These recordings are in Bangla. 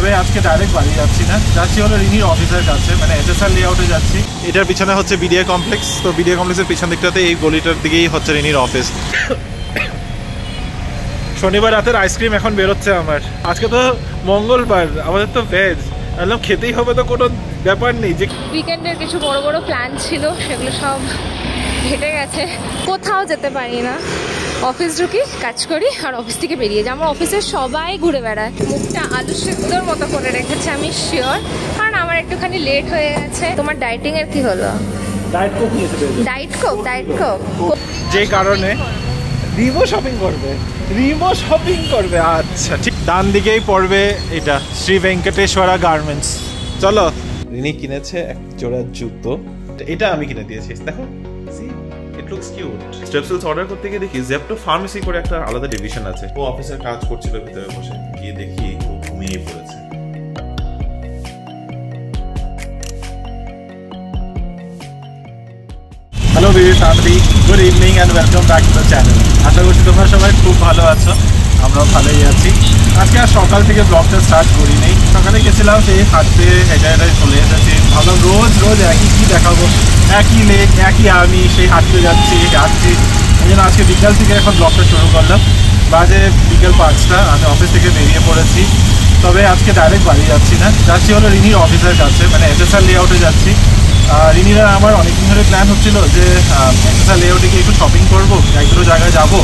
তবে আজকে ডাইরেক্ট বাড়ি যাচ্ছি না, যাচ্ছি হলো রিনির অফিসের কাছে, মানে HSR লেআউটে যাচ্ছি। এটার পিছনে হচ্ছে বিডিএ কমপ্লেক্স, তো বিডিএ কমপ্লেক্সের পিছন দিকটাতে এই গলিটার দিকেই হচ্ছে রিনির অফিস। শনিবার রাতের আইসক্রিম এখন বেরোচ্ছে আমার। আজকে তো মঙ্গলবার, আমাদের তো ভেজ, একদম খেতেই হবে, তো কোনো ব্যাপার নেই। যে উইকেন্ডের কিছু বড় বড় প্ল্যান ছিল সেগুলো সব ঘেটে গেছে, কোথাও যেতে পারি না। অফিস ঢুকি, কাজ করি, আর অফিস থেকে বেরিয়ে যাই। আমার অফিসের সবাই ঘুরে বেড়ায়, মুখটা আলু সেদ্ধর মতো করে রেখেছে, আমি শিওর, কারণ আমার একটুখানি লেট হয়ে গেছে। তোমার ডায়েটিং এর কি হলো? ডায়েট কোক নিয়েছে। Diet Coke, diet Coke. যে কারণে রিমো শপিং করবে। আচ্ছা ঠিক, ডান দিকেই পড়বে এটা শ্রী ভেঙ্কটেশ্বরা গার্মেন্টস। চলো। রিনি কিনেছে এক জোড়া জুতো, এটা আমি কিনে দিয়েছি। দেখো, ইট লুকস কিউট। স্টেপসেলস অর্ডার করতে গিয়ে দেখি জেপ্টো ফার্মেসি করে একটা আলাদা ডিভিশন আছে। ও অফিসের কাজ করছিল ভিতরে বসে, গিয়ে দেখি ও ঘুমিয়ে পড়েছে। হ্যালো বিবি family, good evening and welcome back to the channel. আশা করছি তোমরা সবাই খুব ভালো আছো, আমরাও ভালোই আছি। আজকে আর সকাল থেকে ব্লগটা স্টার্ট করিনি। সকালে গেছিলাম সেই হাঁটতে, হেঁটে চলে এসেছি। ভাবলাম রোজ একই কী দেখাবো, একই লেক, একই আমি, সেই হাঁটতে যাচ্ছি। এই জন্য আজকে বিকাল থেকে এখন ব্লগটা শুরু করলাম। বাজে বিকেল 5টা, আমি অফিস থেকে বেরিয়ে পড়েছি। তবে আজকে ডাইরেক্ট বাড়ি যাচ্ছি না, যাচ্ছি হলো রিনির অফিসের কাছে, মানে HSR লেআউটে যাচ্ছি। রিনিরা আমার অনেকদিন ধরে প্ল্যান হচ্ছিল যে HSR লেআউটে গিয়ে একটু শপিং করবো, এক দুটো জায়গায় যাবো।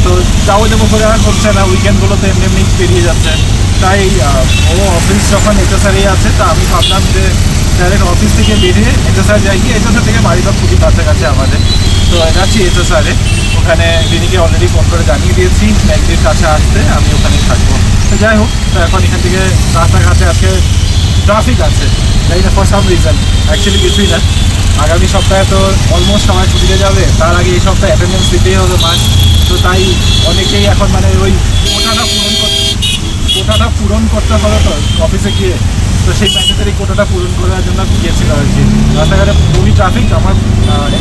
তো যাবো করে আর হচ্ছে না, উইকেন্ডগুলোতে এমনি পেরিয়ে যাচ্ছে। তাই ও অফিস যখন HSR-এই আছে, তা আমি ভাবলাম যে ডাইরেক্ট অফিস থেকে বেরিয়ে HSR যাই। HSR থেকে বাড়িটা খুবই কাছাকাছি আমাদের, তো যাচ্ছি HSR-এ। ওখানে রিনিকে অলরেডি ফোন করে জানিয়ে দিয়েছি ম্যাগডির কাছে আসতে, আমি ওখানে থাকবো। তো যাই হোক, তো এখন এখান থেকে রাস্তাঘাটে আজকে ট্রাফিক আছে, যাই না ফর সাম রিজন, অ্যাকচুয়ালি কিছুই না। আগামী সপ্তাহে তো অলমোস্ট সবাই ছুটিতে যাবে, তার আগে এই সপ্তাহে অ্যাটেন্ডেন্স দিতেই হবে মাস্ট। তো তাই অনেকেই এখন মানে ওই কোটাটা পূরণ করতে হবে তো অফিসে গিয়ে, তো সেই ম্যান্ডেটারি কোটাটা পূরণ করার জন্য গিয়েছিল আর কি। রাস্তাঘাটে খুবই ট্রাফিক, আমার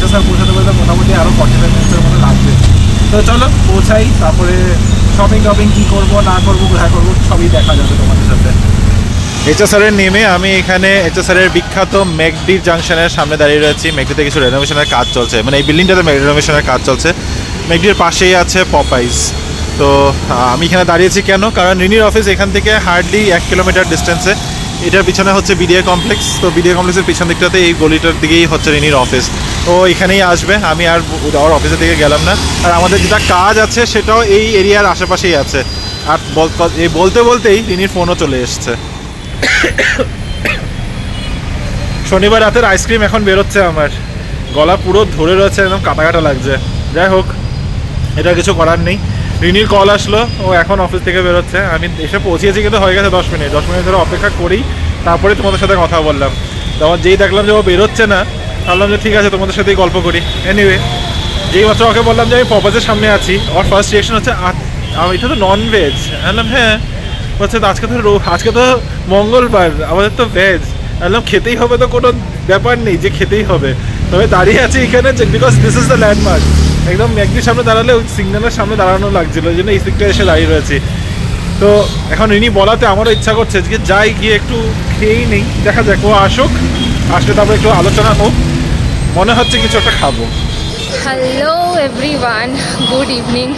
HSR পৌঁছাতে বলতে মোটামুটি আরও 45 মিনিটের মতো লাগবে। তো চলো পৌঁছাই, তারপরে শপিং কী করবো না করবো, কোথায় করবো সবই দেখা যাবে তোমাদের সাথে। HSR-এর নেমে আমি এখানে HSR-এর বিখ্যাত ম্যাকডির জাংশনের সামনে দাঁড়িয়ে রয়েছি। ম্যাকডিতে কিছু রেনোভেশনের কাজ চলছে, মানে এই বিল্ডিংটাতে রেনোভেশনের কাজ চলছে। ম্যাকডির পাশেই আছে পপাইজ। তো আমি এখানে দাঁড়িয়েছি কেন, কারণ রিনির অফিস এখান থেকে হার্ডলি 1 কিলোমিটার ডিস্টেন্সে। এটার পিছনে হচ্ছে বিডিএ কমপ্লেক্স, তো বিডিএ কমপ্লেক্সের পিছন দিকটাতে এই গলিটার দিকেই হচ্ছে রিনির অফিস। তো এখানেই আসবে, আমি আর ওর অফিসের দিকে গেলাম না। আর আমাদের যেটা কাজ আছে সেটাও এই এরিয়ার আশেপাশেই আছে। আর বলতেই রিনির ফোনও চলে এসছে। শনিবার রাতের আইসক্রিম এখন বেরোচ্ছে আমার, গলা পুরো ধরে রয়েছে, একদম কাটা লাগছে। যাই হোক, এটা কিছু করার নেই। রিনির কল আসলো, ও এখন অফিস থেকে বেরোচ্ছে। আমি এসে পৌঁছিয়েছি, কিন্তু হয়ে গেছে 10 মিনিট ধরে অপেক্ষা করি, তারপরে তোমাদের সাথে কথা বললাম। তখন যেই দেখলাম যে ও বেরোচ্ছে না, ভাবলাম যে ঠিক আছে তোমাদের সাথেই গল্প করি। এনিওয়ে, যেই মাত্র ওকে বললাম যে আমি পপাজের সামনে আছি, ওর ফার্স্ট রিয়েকশন হচ্ছে এটা তো নন ভেজ। বললাম হ্যাঁ। বলছে আজকে তো মঙ্গলবার, আমাদের তো ভেজ। বললাম খেতেই হবে, তো কোনো ব্যাপার নেই যে খেতেই হবে। তবে দাঁড়িয়ে আছি এখানে because this is the landmark. একদম ম্যাকডির সামনে দাঁড়ালে ওই সিগন্যালের সামনে দাঁড়ানো লাগছিল, ওই জন্য এই সিটটা এসে দাঁড়িয়ে রয়েছি। তো এখন রিনি বলাতে আমারও ইচ্ছা করছে যে যাই গিয়ে একটু খেয়েই নেই, দেখা যাক। ও আসলে তারপরে একটু আলোচনা হোক, মনে হচ্ছে কিছু একটা খাবো। Hello everyone, good evening.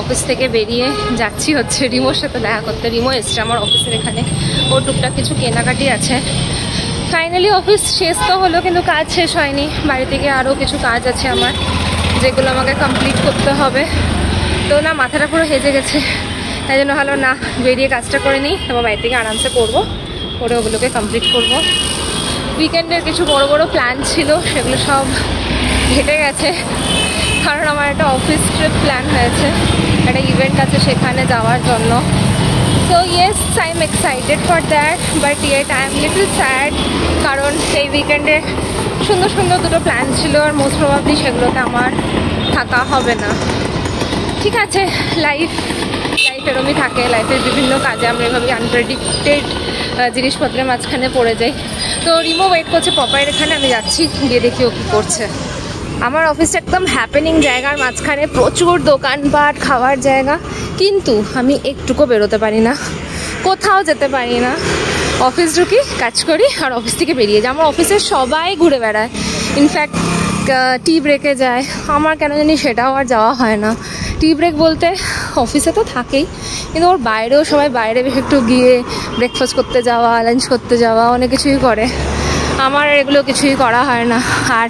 Office থেকে বেরিয়ে যাচ্ছি হচ্ছে রিমোর সাথে দেখা করতে। রিমো এসছে আমার অফিসের এখানে, ওর টুকটাক কিছু কেনাকাটি আছে। ফাইনালি অফিস শেষ তো হলো, কিন্তু কাজ শেষ হয়নি। বাড়ি থেকে আরও কিছু কাজ আছে আমার, যেগুলো আমাকে কমপ্লিট করতে হবে। তো না, মাথাটা পুরো হেজে গেছে, তাই জন্য হলো না বেরিয়ে কাজটা করে নিই, তারপর বাড়ি থেকে আরামসে করবো, করে ওগুলোকে কমপ্লিট করবো। উইকেন্ডের কিছু বড় বড় প্ল্যান ছিল সেগুলো সব ঘেটে গেছে, কারণ আমার একটা অফিস ট্রিপ প্ল্যান হয়েছে, একটা ইভেন্ট আছে সেখানে যাওয়ার জন্য। So yes, I am excited for that, but yet I am little sad, কারণ এই উইকেন্ডে সুন্দর সুন্দর দুটো প্ল্যান ছিল, আর মোস্ট প্রবাবলি সেগুলোতে আমার থাকা হবে না। ঠিক আছে, লাইফ এরমই থাকে, লাইফের বিভিন্ন কাজে আমরা এভাবে আনপ্রেডিক্টেড জিনিসপত্রের মাঝখানে পড়ে যাই। তো রিমো ওয়েট করছে পপাইয়ের এখানে, আমি যাচ্ছি, গিয়ে দেখি ও কী করছে। আমার অফিসটা একদম হ্যাপেনিং জায়গার মাঝখানে, প্রচুর দোকানপাট, খাওয়ার জায়গা, কিন্তু আমি একটুকু বেরোতে পারি না। কোথাও যেতে পারি না। অফিস ঢুকি, কাজ করি, আর অফিস থেকে বেরিয়ে যাই। আমার অফিসের সবাই ঘুরে বেড়ায়, ইনফ্যাক্ট টি ব্রেকে যায়, আমার কেন জানি সেটাও আর যাওয়া হয় না। টি ব্রেক বলতে অফিসে তো থাকেই, কিন্তু ওর বাইরেও সবাই বাইরে একটু গিয়ে ব্রেকফাস্ট করতে যাওয়া, লাঞ্চ করতে যাওয়া, অনেক কিছুই করে। আমার এগুলো কিছুই করা হয় না। আর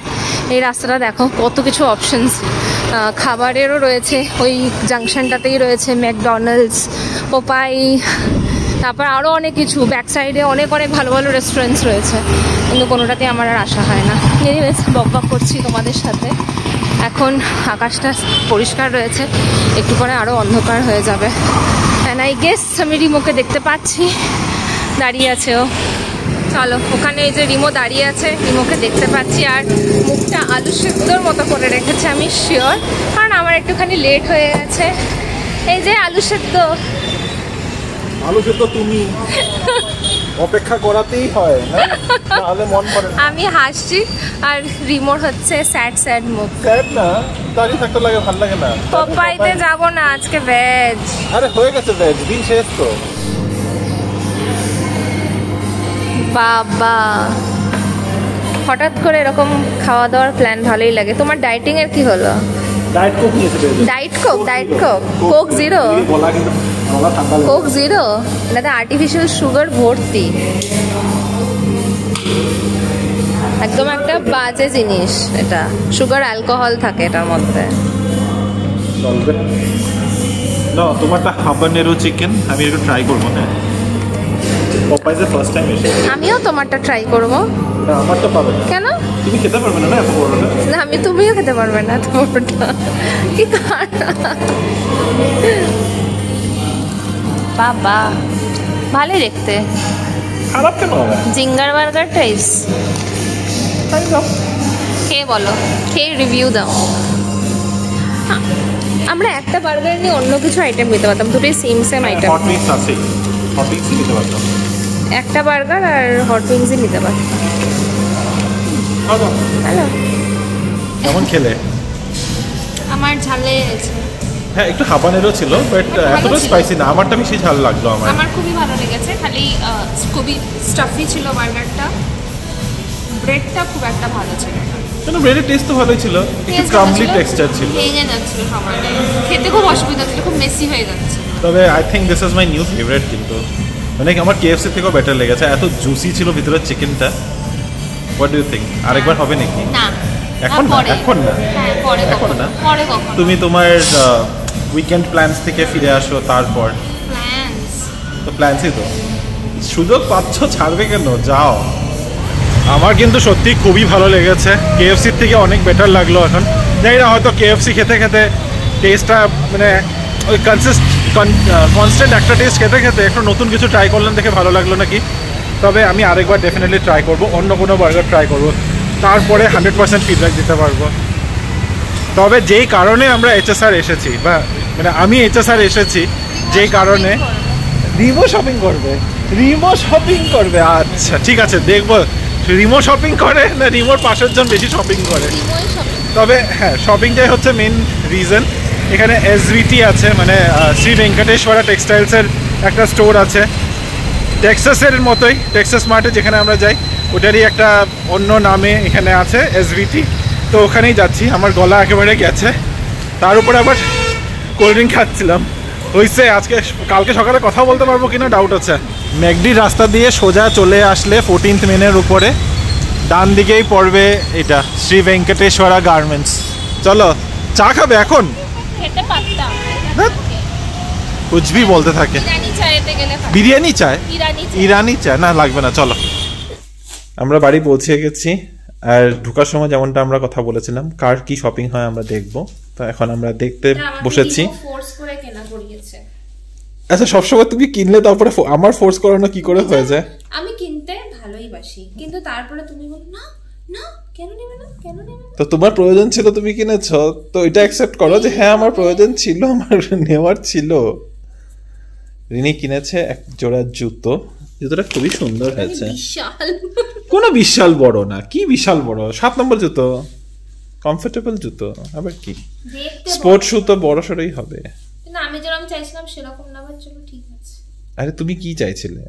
এই রাস্তাটা দেখো, কত কিছু অপশনস খাবারেরও রয়েছে। ওই জাংশনটাতেই রয়েছে ম্যাকডোনাল্ডস, পোপাই, তারপর আরও অনেক কিছু। ব্যাক সাইডে অনেক অনেক ভালো ভালো রেস্টুরেন্টস রয়েছে, কিন্তু কোনোটাতেই আমার আর আসা হয় না। এনিওয়েজ, বকবক করছি তোমাদের সাথে। এখন আকাশটা পরিষ্কার রয়েছে, একটু পরে আরও অন্ধকার হয়ে যাবে। অ্যান্ড আই গেস আমি রিমোকে দেখতে পাচ্ছি, দাঁড়িয়ে আছে ও। চলো, ওখানে এই যে রিমো দাঁড়িয়ে আছে, রিমোকে দেখতে পাচ্ছি। আর মুখটা আলু সেদ্ধর মতো করে রেখেছে, আমি শিওর, কারণ আমার একটুখানি লেট হয়ে গেছে। এই যে আলু সেদ্ধ। আলু সেদ্ধ তুমি অপেক্ষা করাতেই হয়, তাহলে মন করে না। আমি হাসছি আর রিমোর হচ্ছে স্যাড স্যাড মুখ। স্যাড না, দাঁড়িয়ে থাকতে লাগে, ভালো লাগে না। পপাইতে যাবো না আজকে, ভেজ। আরে হয়ে গেছে ভেজ, দিন শেষ তো। বাবা, হঠাৎ করে এরকম খাওয়া দাওয়ার প্ল্যান ভালোই লাগে। তোমার ডাইটিং এর কি হলো? ডায়েট কোক নিয়েছে। Diet Coke? Diet Coke? Coke zero? বলা কিন্তু বলা ঠান্ডা লাগে। Coke zero? এটাতে আর্টিফিশিয়াল সুগার ভর্তি, একদম একটা বাজে জিনিস এটা। সুগার, অ্যালকোহল থাকে এটার মধ্যে। চলবে না। তোমারটা হাবানেরো চিকেন, আমি একটু ট্রাই করবো। না, পপাইজে ফার্স্ট টাইম এসে। আমিও তোমারটা ট্রাই করবো। না, আমারটা পাবে না। কেন? তুমি খেতে পারবে না, না এত বড়টা। না, তুমিও খেতে পারবে না তোমারটা। কি বাবা, ভালোই দেখতে। খারাপ কেন হবে? জিঙ্গার বার্গার টাইস। খেয়ে বলো, খেয়ে রিভিউ দাও। আমরা একটা বার্গার নিয়ে অন্য কিছু আইটেম নিতে পারতাম, দুটোই same same item. Hot wings আছে, হট উইংস নিতে পারতাম। একটা বার্গার আর হট উইংসই নিতে পারতাম। হ্যালো, কেমন খেলে? আমার ঝালে আছে। হ্যাঁ, একটু হাবানেরো ছিল, বাট এতটা স্পাইসি না। আমারটা বেশি ঝাল লাগলো। আমার খুবই ভালো লেগেছে, খালি খুবই স্টাফি ছিল বার্গারটা। ব্রেডটা খুব একটা ভালো ছিল না। কিন্তু ব্রেডের টেস্ট তো ভালোই ছিল, একটু ক্রাম্বলি টেক্সচার ছিল। ভেঙে যাচ্ছিল সবার, খেতে খুব অসুবিধা ছিল, খুব মেসি হয়ে যাচ্ছে। তবে I think this is my new favourite. কিন্তু মানে আমার কেএফসি থেকেও বেটার লেগেছে, এত জুসি ছিল ভিতরে চিকেনটা। What do you think? আরেকবার হবে নাকি? না, এখন না, এখন না, হ্যাঁ পরে এখন না। পরে কখন? তুমি তোমার উইকেন্ড প্ল্যানস থেকে ফিরে আসো, তারপর প্ল্যানস তো প্ল্যানসই তো। সুযোগ পাচ্ছ, ছাড়বে কেন? যাও। আমার কিন্তু সত্যি খুবই ভালো লেগেছে, কেএফসির থেকে অনেক বেটার লাগলো। এখন জানি না, হয়তো কেএফসি খেতে খেতে টেস্টটা মানে ওই কনস্ট্যান্ট একটা টেস্ট খেতে খেতে একটু নতুন কিছু ট্রাই করলাম দেখে ভালো লাগলো নাকি। তবে আমি আরেকবার ডেফিনেটলি ট্রাই করবো, অন্য কোনো বার্গার ট্রাই করবো, তারপরে 100% ফিডব্যাক দিতে পারবো। তবে যেই কারণে আমরা এইচএসআর এসেছি, বা মানে আমি এইচএসআর এসেছি যেই কারণে, রিমো শপিং করবে। রিমো শপিং করবে, আচ্ছা ঠিক আছে, দেখবো রিমো শপিং করে না রিমোর পাশের জন বেশি শপিং করে। তবে হ্যাঁ, শপিংটাই হচ্ছে মেন রিজন। এখানে এসভিটি আছে, মানে শ্রী ভেঙ্কটেশ্বরা টেক্সটাইলসের একটা স্টোর আছে, টেক্সাসের মতোই, টেক্সাস মার্টে যেখানে আমরা যাই ওটারই একটা অন্য নামে এখানে আছে এসভিটি। তো ওখানেই যাচ্ছি, আমার গলা একেবারে গেছে, তার উপরে আবার কোল্ড ড্রিঙ্ক খাচ্ছিলাম। হয়েছে আজকে, কালকে সকালে কথা বলতে পারবো কিনা ডাউট আছে। ম্যাকডি রাস্তা দিয়ে সোজা চলে আসলে 14th মেনের উপরে ডান দিকেই পড়বে এটা শ্রী ভেঙ্কটেশ্বরা গার্মেন্টস। চলো, চা খাবে এখন? খেতে পারতাম, কুছ ভি বলতে থাকে। বিরিয়ানি চায়, ইরানি চায় না, লাগবে না। চলো, আমরা বাড়ি পৌঁছে গেছি। আর ঢোকার সময় যেমনটা আমরা কথা বলেছিলাম, কার কি শপিং হয় আমরা দেখবো। তো এখন আমরা দেখতে বসেছি। আচ্ছা, সবসময় তুমি কিনলে তারপরে আমার ফোর্স করানো কি করে হয়ে যায়? আমি কিনতে ভালোই বাসি, কিন্তু তারপরে তুমি বলো না না, কেন নেবে না, কেন নেবে না। তো তোমার প্রয়োজন ছিল, তুমি কিনেছো, তো এটা অ্যাকসেপ্ট করো যে হ্যাঁ আমার প্রয়োজন ছিল, আমার নেওয়ার ছিল। রিনি কিনেছে এক জোড়া জুতো, জুতোটা খুবই সুন্দর হয়েছে। কোনো বিশাল বড় না, কি বিশাল বড়, 7 নম্বর জুতো, কমফোর্টেবল জুতো। আবার কি স্পোর্টস শু তো বড় সড়ই হবে না, আমি যেরকম চাইছিলাম সেরকম না, আমার জন্য ঠিক আছে। আরে তুমি কি চাইছিলে?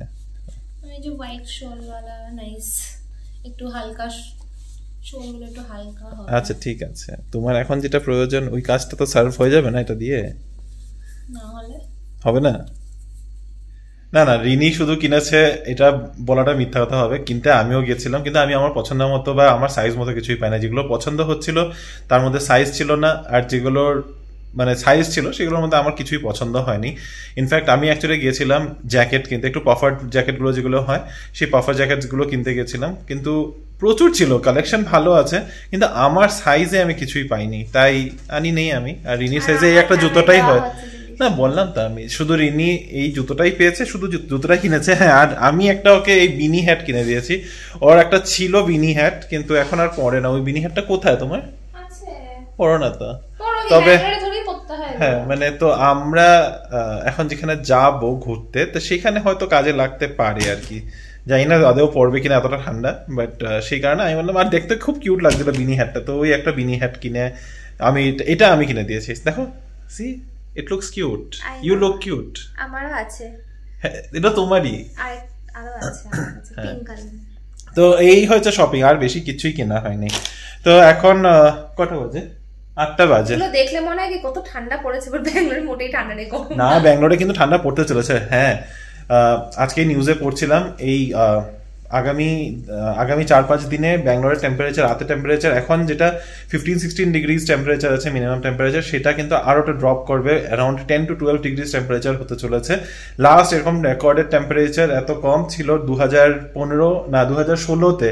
এই যে হোয়াইট শোলওয়ালা নাইস, একটু হালকা শোলগুলো একটু হালকা হবে। আচ্ছা ঠিক আছে, তোমার এখন যেটা প্রয়োজন ওই কাজটা তো সার্ভ হয়ে যাবে না এটা দিয়ে? না হলে হবে না? না না, রিনি শুধু কিনেছে এটা বলাটা মিথ্যা কথা হবে। কিনতে আমিও গেছিলাম, কিন্তু আমি আমার পছন্দ মতো বা আমার সাইজ মতো কিছুই পাই না। যেগুলো পছন্দ হচ্ছিল তার মধ্যে সাইজ ছিল না, আর যেগুলোর মানে সাইজ ছিল সেগুলোর মধ্যে আমার কিছুই পছন্দ হয়নি। ইনফ্যাক্ট আমি অ্যাকচুয়ালি গিয়েছিলাম জ্যাকেট কিনতে, একটু পাফার জ্যাকেটগুলো যেগুলো হয় সেই পাফার জ্যাকেটগুলো কিনতে গেছিলাম, কিন্তু প্রচুর ছিল, কালেকশন ভালো আছে, কিন্তু আমার সাইজে আমি কিছুই পাইনি, তাই আনি নেই আমি। আর রিনির সাইজে এই একটা জুতোটাই হয় না, বললাম তো আমি শুধু রিনি এই জুতোটাই পেয়েছে, শুধু জুতোটাই কিনেছে। হ্যাঁ, আর আমি একটা ওকে এই বিনি হ্যাট কিনে দিয়েছি। ওর একটা ছিল বিনি হ্যাট, কিন্তু এখন আর পরে না। ওই বিনি হ্যাটটা কোথায় তোমার? পড়ো না তো। তবে হ্যাঁ মানে তো আমরা এখন যেখানে যাব ঘুরতে, তো সেখানে হয়তো কাজে লাগতে পারে আর কি। জানি না আদেও পড়বে কিনা এতটা ঠান্ডা, বাট সেই কারণে আমি বললাম। আর দেখতে খুব কিউট লাগছিল বিনি হ্যাটটা, তো ওই একটা বিনি হ্যাট কিনে এটা আমি কিনে দিয়েছি। দেখো, see it looks cute, you look cute. আমারও আছে, এটা তোমারই। আরো আছে পিঙ্ক কালার। তো এই হচ্ছে শপিং, আর বেশি কিছুই কেনা হয়নি। তো এখন কটা বাজে? 8টা বাজে। দেখলে মনে হয় কি কত ঠান্ডা পড়েছে, বাট ব্যাঙ্গালোরে মোটেই ঠান্ডা নেই। না, ব্যাঙ্গালোরে কিন্তু ঠান্ডা পড়তে চলেছে। হ্যাঁ, আজকে নিউজে পড়ছিলাম এই আগামী 4-5 দিনে ব্যাঙ্গালোরের টেম্পারেচার, রাতের টেম্পারেচার এখন যেটা 15-16 ডিগ্রিজ টেম্পারেচার আছে মিনিমাম টেম্পারেচার, সেটা কিন্তু আরোটা ড্রপ করবে, অ্যারাউন্ড 10 to 12 ডিগ্রিজ টেম্পারেচার হতে চলেছে। লাস্ট এরকম রেকর্ডেড টেম্পারেচার এত কম ছিল 2016-তে।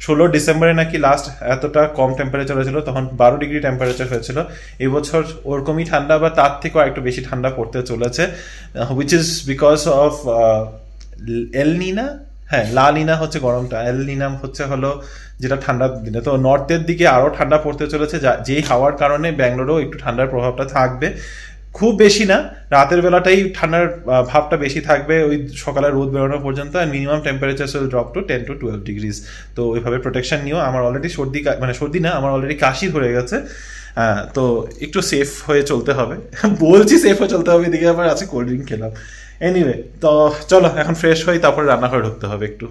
16 ডিসেম্বরে নাকি লাস্ট এতটা কম টেম্পারেচার হয়েছিল, তখন 12 ডিগ্রি টেম্পারেচার হয়েছিল। এবছর ওরকমই ঠান্ডা বা তার থেকেও একটু বেশি ঠান্ডা পড়তে চলেছে, হুইচ ইজ বিকজ অফ এল নিনা। হ্যাঁ, লা নিনা হচ্ছে গরমটা, এল নিনা হলো যেটা ঠান্ডার দিনে। তো নর্থের দিকে আরো ঠান্ডা পড়তে চলেছে, যেই হাওয়ার কারণে ব্যাঙ্গালোরেও একটু ঠান্ডার প্রভাবটা থাকবে। খুব বেশি না, রাতের বেলাটাই ঠান্ডার ভাবটা বেশি থাকবে, ওই সকালে রোদ বেরোনো পর্যন্ত। আর minimum temperature will drop to 10 to 12 degrees. তো ওইভাবে প্রোটেকশন নিও। আমার অলরেডি সর্দি না, আমার অলরেডি কাশি ধরে গেছে। তো একটু সেফ হয়ে চলতে হবে। বলছি সেফ হয়ে চলতে হবে, এদিকে আবার আছে কোল্ড ড্রিঙ্ক খেলাম। এনিওয়ে, তো চলো এখন ফ্রেশ হই, তারপরে রান্নাঘরে ঢুকতে হবে একটু।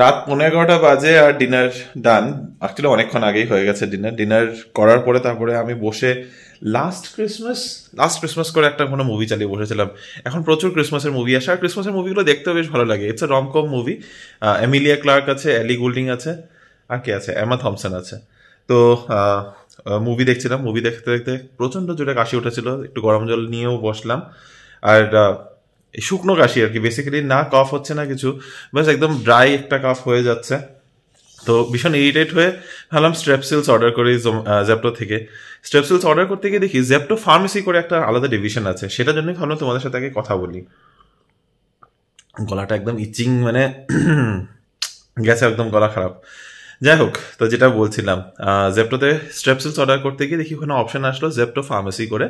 রাত 11:15 বাজে আর ডিনার ডান। অ্যাকচুয়ালি অনেকক্ষণ আগেই হয়ে গেছে ডিনার করার পরে তারপরে আমি বসে লাস্ট ক্রিসমাস করে একটা কোনো মুভি চালিয়ে বসেছিলাম। এখন প্রচুর ক্রিসমাসের মুভি আসে, আর ক্রিসমাসের মুভিগুলো দেখতেও বেশ ভালো লাগে। It's a romcom movie. Emilia Clarke আছে, এলি গোল্ডিং আছে, আর কে আছে, এমা থমসন আছে। তো মুভি দেখছিলাম, মুভি দেখতে দেখতে প্রচণ্ড জোরে কাশি উঠেছিল, একটু গরম জল নিয়েও বসলাম। আর শুকনো কাশি আর কি, বেসিক্যালি না কফ হচ্ছে না কিছু, বাস একদম ড্রাই একটা কফ হয়ে যাচ্ছে। তো ভীষণ ইরিটেট হয়ে ভাবলাম স্ট্রেপসিলস অর্ডার করি জেপ্টো থেকে। স্ট্রেপসিলস অর্ডার করতে গিয়ে দেখি জেপ্টো ফার্মেসি করে একটা আলাদা ডিভিশন আছে, সেটার জন্যই ভাবলাম তোমাদের সাথে আগে কথা বলি। গলাটা একদম ইচিং, মানে গেছে একদম, গলা খারাপ। যাই হোক, তো যেটা বলছিলাম, জেপ্টোতে স্ট্রেপসিলস অর্ডার করতে গিয়ে দেখি ওখানে অপশন আসলো জেপ্টো ফার্মেসি করে।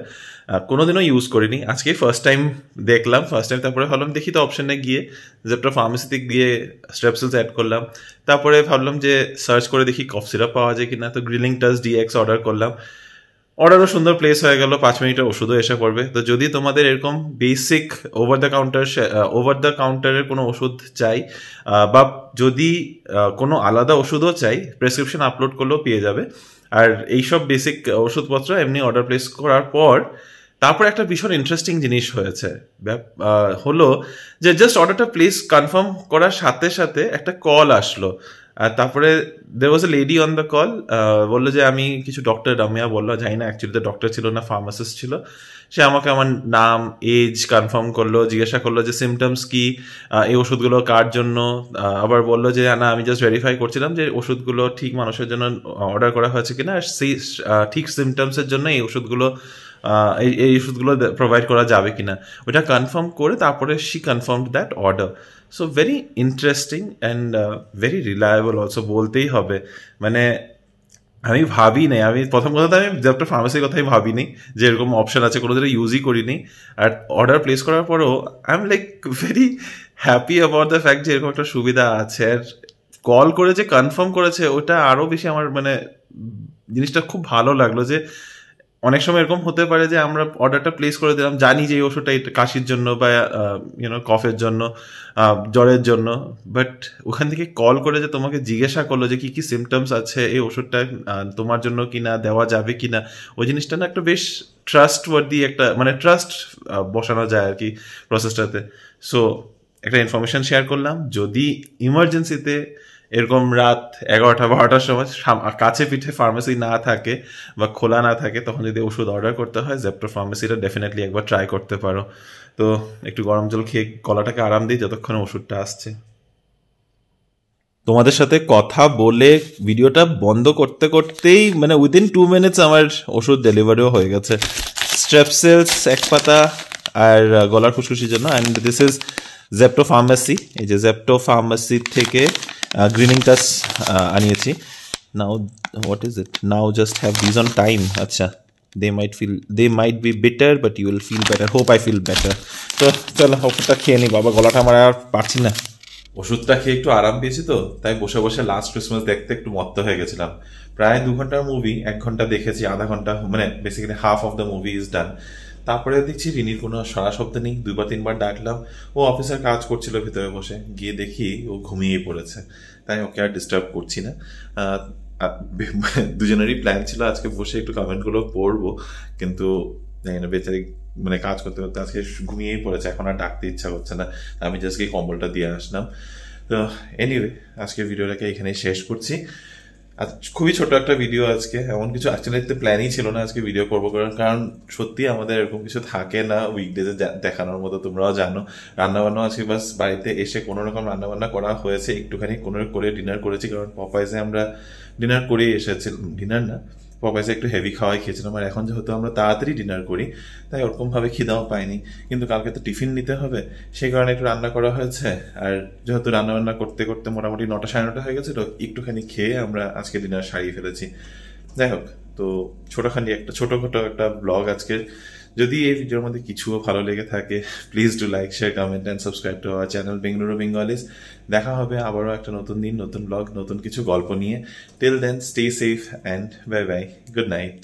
কোনোদিনও ইউজ করিনি, আজকে ফার্স্ট টাইম দেখলাম। তারপরে ভাবলাম দেখি তো অপশনে গিয়ে জেপ্টো ফার্মেসিতে গিয়ে স্ট্রেপসিলস অ্যাড করলাম। তারপরে ভাবলাম যে সার্চ করে দেখি কফ সিরাপ পাওয়া যায় কিনা, তো গ্রিলিং টাচ DX অর্ডার করলাম। অর্ডারও সুন্দর প্লেস হয়ে গেল, 5 মিনিটের ওষুধও এসে পড়বে। তো যদি তোমাদের এরকম বেসিক ওভার দ্য কাউন্টারের কোনো ওষুধ চাই, বা যদি কোনো আলাদা ওষুধও চাই, প্রেসক্রিপশন আপলোড করলেও পেয়ে যাবে। আর এইসব বেসিক ওষুধপত্র এমনি অর্ডার প্লেস করার পর তারপর একটা ভীষণ ইন্টারেস্টিং জিনিস হয়েছে, হলো যে জাস্ট অর্ডারটা প্লেস কনফার্ম করার সাথে সাথে একটা কল আসলো। আর তারপরে there was a lady on the call, বললো যে আমি কিছু ডক্টর রামিয়া বললো, জানি না অ্যাকচুয়ালি তো ডক্টর ছিল না ফার্মাসিস্ট ছিল। সে আমাকে আমার নাম, এজ কনফার্ম করলো, জিজ্ঞাসা করলো যে সিমটমস কি, এই ওষুধগুলো কার জন্য। আবার বললো যে না, আমি জাস্ট ভেরিফাই করছিলাম যে ওষুধগুলো ঠিক মানুষের জন্য অর্ডার করা হয়েছে কিনা, আর সেই ঠিক সিমটমসের জন্য এই ওষুধগুলো প্রোভাইড করা যাবে কিনা, ওটা কনফার্ম করে তারপরে she confirmed that order. So very interesting and very reliable also বলতেই হবে। মানে আমি ভাবি নাই, আমি প্রথম কথা তো আমি একটা ফার্মেসির কথাই ভাবিনি যে এরকম অপশন আছে, কোনোদিনও ইউজই করিনি। আর অর্ডার প্লেস করার পরেও I am like very happy about the fact যে এরকম একটা সুবিধা আছে। আর কল করে যে কনফার্ম করেছে ওটা আরও বেশি আমার মানে জিনিসটা খুব ভালো লাগলো, যে অনেক সময় এরকম হতে পারে যে আমরা অর্ডারটা প্লেস করে দিলাম, জানি যে এই ওষুধটা কাশির জন্য বা কফের জন্য, জ্বরের জন্য, বাট ওখান থেকে কল করে যে তোমাকে জিজ্ঞাসা করলো যে কি কি সিমটমস আছে, এই ওষুধটা তোমার জন্য কিনা, দেওয়া যাবে কিনা, ওই জিনিসটা না একটা বেশ ট্রাস্টওয়ার্দি একটা মানে ট্রাস্ট বসানো যায় আর কি প্রসেসটাতে। সো একটা ইনফরমেশন শেয়ার করলাম, যদি ইমার্জেন্সিতে এরকম রাত 11টা-12টার সময় কাছে পিঠে ফার্মেসি না থাকে বা খোলা না থাকে, তখন যদি ওষুধ অর্ডার করতে হয়, জেপ্টো ফার্মেসিটা ডেফিনেটলি একবার ট্রাই করতে পারো। তো একটু গরম জল খেয়ে গলাটাকে আরাম দিই যতক্ষণে ওষুধটা আসছে। তোমাদের সাথে কথা বলে ভিডিওটা বন্ধ করতে করতেই মানে উইদিন 2 মিনিটস আমার ওষুধ ডেলিভারিও হয়ে গেছে। স্ট্রেপসেলস 1 পাতা আর গলার ফুসফুসির জন্য। And this is Zepto pharmacy. এই যে জেপ্টো ফার্মেসি থেকে গ্রিনিং টাস আনিয়েছি। Now what is it, now just have this on time. আচ্ছা, they might be bitter but you will feel better. Hope I feel better. তো চলো ওষুধটা খেয়ে নি বাবা, গলাটা আমার আর পারছি না। ওষুধটা খেয়ে একটু আরাম পেয়েছি, তো তাই বসে বসে লাস্ট ক্রিসমাস দেখতে একটু মত্ত হয়ে গেছিলাম। প্রায় 2 ঘন্টার মুভি 1 ঘন্টা দেখেছি, আধা ঘন্টা মানে basically half of the movie is done. তারপরে দেখছি রিনির কোনো সারা শব্দ নেই। 2-3 বার ডাকলাম, ও অফিসের কাজ করছিল ভিতরে বসে, গিয়ে দেখি ও ঘুমিয়েই পড়েছে। তাই ওকে আর ডিস্টার্ব করছি না। দুজনেরই প্ল্যান ছিল আজকে বসে একটু কমেন্টগুলো পড়বো, কিন্তু বেচারি মানে কাজ করতে করতে আজকে ঘুমিয়েই পড়েছে, এখন আর ডাকতে ইচ্ছা করছে না। আমি জাস্ট এই কম্বলটা দিয়ে আসলাম। তো এনিওয়ে, আজকে ভিডিওটাকে এখানেই শেষ করছি। খুবই ছোট একটা ভিডিও আজকে, এমন কিছু অ্যাকচুয়ালি প্ল্যানই ছিল না আজকে ভিডিও করবো, কারণ সত্যি আমাদের এরকম কিছু থাকে না উইকডেজে দেখানোর মতো, তোমরাও জানো। রান্নাবান্না আজকে বাস বাড়িতে এসে কোনো রকম রান্নাবান্না করা হয়েছে, একটুখানি কোনো করে ডিনার করেছি, কারণ পপাইজে আমরা ডিনার করেই এসেছিলাম, ডিনার না পপাইজে একটু হেভি খাওয়াই খেয়েছিলাম। আর এখন যেহেতু আমরা তাড়াতাড়ি ডিনার করি, তাই ওরকমভাবে খিদাও পাইনি, কিন্তু কালকে তো টিফিন নিতে হবে, সেই কারণে একটু রান্না করা হয়েছে। আর যেহেতু রান্নাবান্না করতে করতে মোটামুটি 9টা-9:30 হয়ে গেছে, তো একটুখানি খেয়ে আমরা আজকে ডিনার সারিয়ে ফেলেছি। যাই হোক, তো ছোটখাটো একটা ব্লগ আজকের। যদি এই ভিডিওর মধ্যে কিছুও ভালো লেগে থাকে, please do like, share, comment and subscribe to our channel Bengaluru Bengalis. দেখা হবে আবারও একটা নতুন দিন, নতুন ব্লগ, নতুন কিছু গল্প নিয়ে। Till then, stay safe and bye bye, good night.